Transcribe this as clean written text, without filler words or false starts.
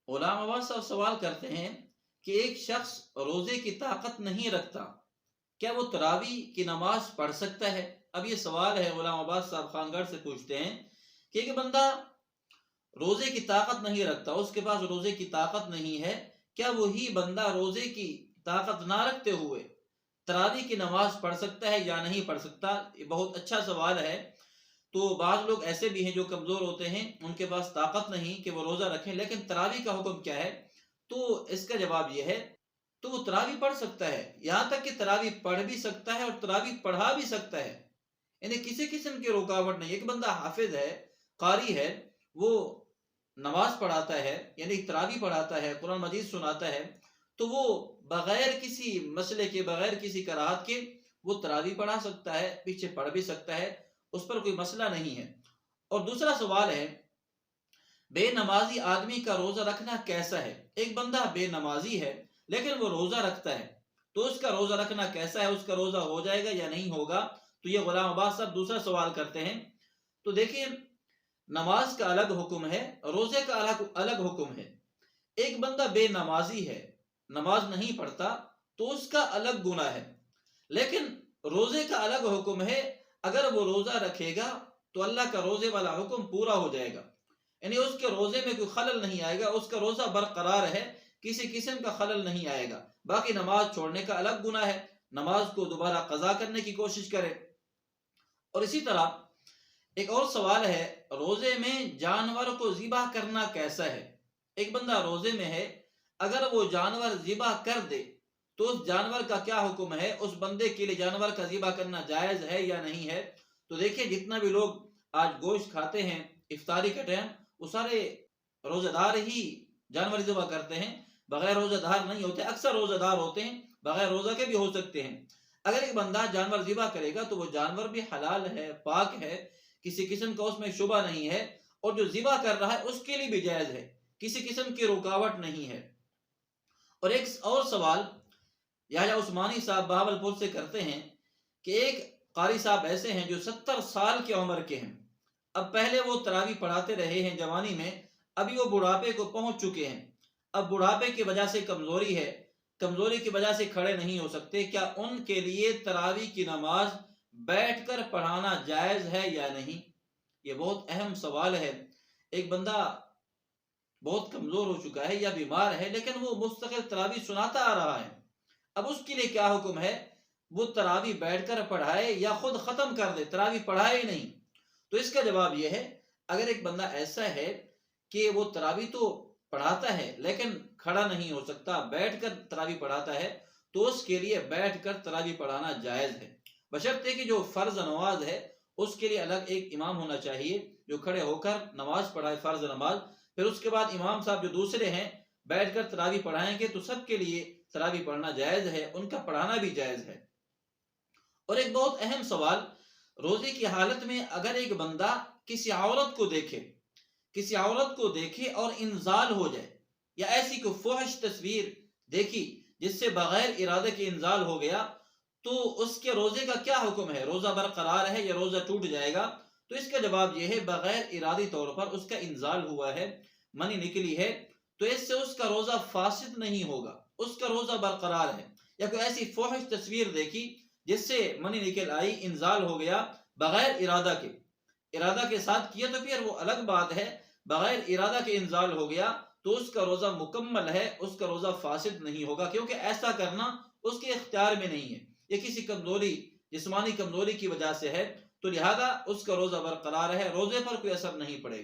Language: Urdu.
غلام عباس صاحب سوال کرتے ہیں کہ ایک شخص روزے کی طاقت نہیں رکھتا، کیا وہ تراویح کی نماز پڑھ سکتا ہے؟ اب یہ سوال ہے، غلام عباس صاحب خانگڑھ سے پوچھتے ہیں کہ ایک بندہ روزے کی طاقت نہیں رکھتا، اس کے پاس روزے کی طاقت نہیں ہے، کیا وہی بندہ روزے کی طاقت نہ رکھتے ہوئے تراویح کی نماز پڑھ سکتا ہے یا نہیں پڑھ سکتا؟ یہ بہت اچھا سوال ہے۔ تو بعض لوگ ایسے بھی ہیں جو کمزور ہوتے ہیں، ان کے پاس طاقت نہیں کہ وہ روزہ رکھیں، لیکن تراویح کا حکم کیا ہے؟ تو اس کا جواب یہ ہے، تو وہ تراویح پڑھ سکتا ہے، یہاں تک کہ تراویح پڑھ بھی سکتا ہے اور تراویح پڑھا بھی سکتا ہے، یعنی کسی قسم کی رکاوٹ نہیں۔ ایک بندہ حافظ ہے، قاری ہے، وہ نماز پڑھاتا ہے، یعنی تراویح پڑھاتا ہے، قرآن مجید سناتا ہے، تو وہ بغیر کسی مسئلے کے، بغیر کسی کراہت کے وہ تراویح پڑھا سکتا ہے، پیچھے پڑھ بھی سکتا ہے، اس پر کوئی مسئلہ نہیں ہے۔ اور دوسرا سوال ہے، بے نمازی آدمی کا روزہ رکھنا کیسا ہے؟ ایک بندہ بے نمازی ہے لیکن وہ روزہ رکھتا ہے، تو اس کا روزہ رکھنا کیسا ہے؟ اس کا روزہ ہو جائے گا یا نہیں ہوگا؟ تو یہ غلام عباس صاحب دوسرا سوال کرتے ہیں۔ تو دیکھیے، نماز کا الگ حکم ہے، روزے کا الگ حکم ہے۔ ایک بندہ بے نمازی ہے، نماز نہیں پڑھتا، تو اس کا الگ گناہ ہے، لیکن روزے کا الگ حکم ہے۔ اگر وہ روزہ رکھے گا تو اللہ کا روزے والا حکم پورا ہو جائے گا، یعنی اس کے روزے میں کوئی خلل نہیں آئے گا، اس کا روزہ برقرار ہے، کسی قسم کا خلل نہیں آئے گا۔ باقی نماز چھوڑنے کا الگ گناہ ہے، نماز کو دوبارہ قضا کرنے کی کوشش کرے۔ اور اسی طرح ایک اور سوال ہے، روزے میں جانور کو ذبح کرنا کیسا ہے؟ ایک بندہ روزے میں ہے، اگر وہ جانور ذبح کر دے تو اس جانور کا کیا حکم ہے؟ اس بندے کے لیے جانور کا ذبح کرنا جائز ہے یا نہیں ہے؟ تو دیکھیں، جتنا بھی لوگ آج گوشت کھاتے ہیں افطاری کے ٹائم، وہ سارے روزہ دار ہی جانور ذبح کرتے ہیں، بغیر روزہ دار نہیں ہوتے۔ اکثر روزہ دار ہوتے ہیں، بغیر روزہ کے بھی ہو سکتے ہیں۔ اگر ایک بندہ جانور ذبح کرے گا تو وہ جانور بھی حلال ہے، پاک ہے، کسی قسم کا اس میں شبہ نہیں ہے، اور جو ذبح کر رہا ہے اس کے لیے بھی جائز ہے، کسی قسم کی رکاوٹ نہیں ہے۔ اور ایک اور سوال یحییٰ عثمانی صاحب بہاولپور سے کرتے ہیں کہ ایک قاری صاحب ایسے ہیں جو 70 سال کی عمر کے ہیں، اب پہلے وہ تراویح پڑھاتے رہے ہیں جوانی میں، ابھی وہ بڑھاپے کو پہنچ چکے ہیں، اب بڑھاپے کی وجہ سے کمزوری ہے، کمزوری کی وجہ سے کھڑے نہیں ہو سکتے، کیا ان کے لیے تراویح کی نماز بیٹھ کر پڑھانا جائز ہے یا نہیں؟ یہ بہت اہم سوال ہے۔ ایک بندہ بہت کمزور ہو چکا ہے یا بیمار ہے، لیکن وہ مستقل تراویح سناتا آ رہا ہے، اب اس کے لیے کیا حکم ہے؟ وہ تراویح بیٹھ کر پڑھائے یا خود ختم کر دے، تراویح پڑھائے ہی نہیں؟ تو اس کا جواب یہ ہے، اگر ایک بندہ ایسا ہے کہ وہ تراویح تو پڑھاتا ہے لیکن کھڑا نہیں ہو سکتا، بیٹھ کر تراویح پڑھاتا ہے، تو اس کے لیے بیٹھ کر تراویح پڑھانا جائز ہے، بشرطے کہ جو فرض نماز ہے اس کے لیے الگ ایک امام ہونا چاہیے جو کھڑے ہو کر نماز پڑھائے، فرض نماز، پھر اس کے بعد امام صاحب جو دوسرے ہیں بیٹھ کر تراویح پڑھائیں گے، تو سب کے لیے تراویح پڑھنا جائز ہے، ان کا پڑھانا بھی جائز ہے۔ اور ایک بہت اہم سوال، روزے کی حالت میں اگر ایک بندہ کسی عورت کو دیکھے، کسی عورت کو دیکھے اور انزال ہو جائے، یا ایسی کوئی فحش تصویر دیکھی جس سے بغیر ارادے کے انزال ہو گیا، تو اس کے روزے کا کیا حکم ہے؟ روزہ برقرار ہے یا روزہ ٹوٹ جائے گا؟ تو اس کا جواب یہ ہے، بغیر ارادی طور پر اس کا انزال ہوا ہے، منی نکلی ہے، تو اس سے اس کا روزہ فاسد نہیں ہوگا، اس کا روزہ برقرار ہے۔ یا کوئی ایسی فحش تصویر دیکھی جس سے منی نکل آئی، انزال ہو گیا بغیر ارادہ کے، ارادہ کے ساتھ کیا تو پھر وہ الگ بات ہے، بغیر ارادہ کے انزال ہو گیا تو اس کا روزہ مکمل ہے، اس کا روزہ فاسد نہیں ہوگا، کیونکہ ایسا کرنا اس کے اختیار میں نہیں ہے، یہ کسی کمزوری، جسمانی کمزوری کی وجہ سے ہے، تو لہذا اس کا روزہ برقرار ہے، روزے پر کوئی اثر نہیں پڑے گا۔